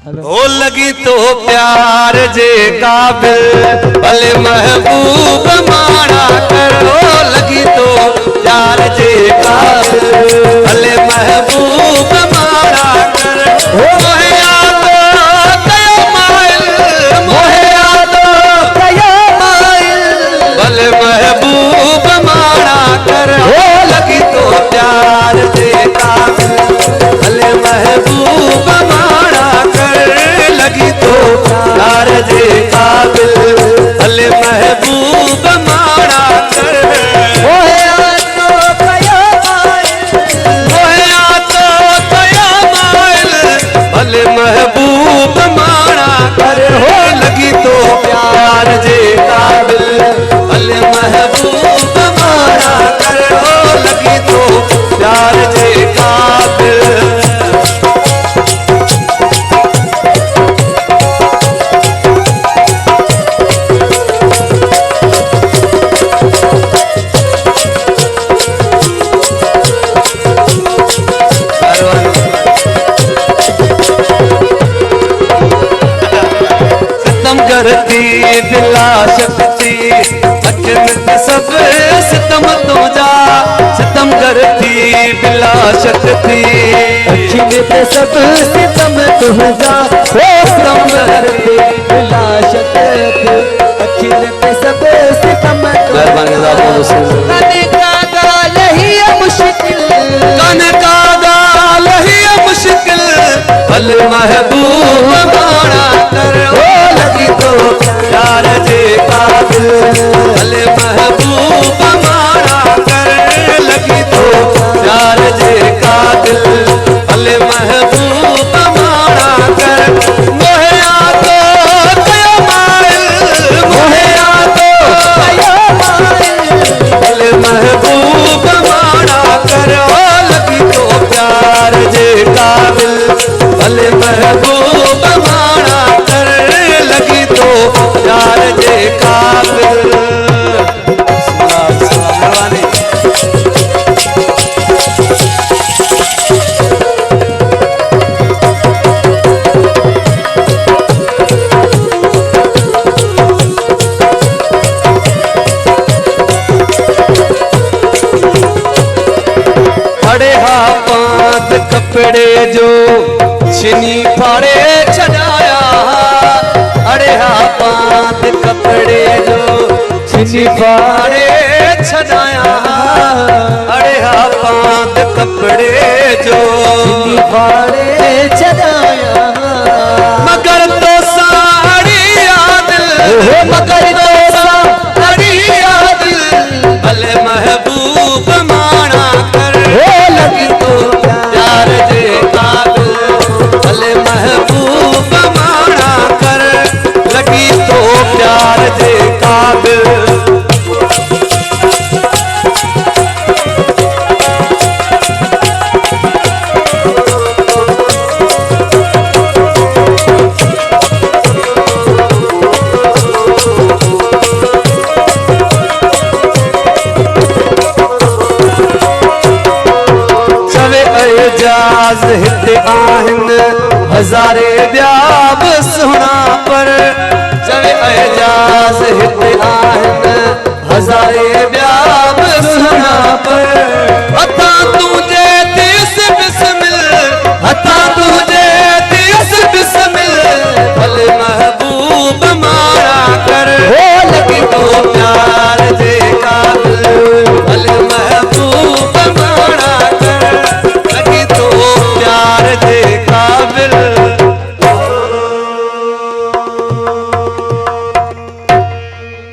हो लगी तो प्यार जे काबिल भले महबूब माना कर। हो लगी तो प्यार जे काबिल भले महबूब माना कर। मोहे याद कयो माइल मोहे याद कयो माइल भले महबूब माना कर। हो लगी तो प्यार जे काबिल भले महबूब माना कर। लगी तो प्यार जे काबिल भले महबूब माना कर। मोहे यादो कयो माइल मोहे यादो कयो माइल भले महबूब माना कर। हो लगी तो प्यार जे काबिल भले महबूब माना कर। हो लगी तो प्यार जे काबिल करती दिला शक्ति अखिल सब सितम तो जा। सितम करती दिला शक्ति अखिल सब सितम तो जा। सितम करती दिला शक्ति अखिल सब सितम तो जा। कने का गाल ही मुश्किल कने का गाल ही मुश्किल भले महबूब माना कर। लगी तो प्यार जे काबिल भले महबूब माना कर। लगी तो प्यार जे काबिल भले महबूब माना कर। मोहे यादो कयो माइल मोहे यादो कयो माइल भले महबूब माना कर। लगी तो प्यार जे काबिल भले महबूब माना कर। लगी तो प्यार जे काबिल फड़े हा पांत कपड़े जो छिनी फाड़े छड़ाया। अरे हा पांत कपड़े जो छिनी फाड़े छड़ाया। अरे हा पांत कपड़े जो छिनी फाड़े छड़ाया। मगर तो साड़ी याद मगर तो साड़ी याद भले महबूब माना कर। हो लगी तो प्यार जे काबिल भले महबूब माना कर। लगी तो प्यार जे काबिल एजाज हिते आहिनि हज़ारे ॿिया बि सुहिणा पर। चवे एजाज हिते आहिनि हज़ारे ॿिया बि सुहिणा पर। अता तूं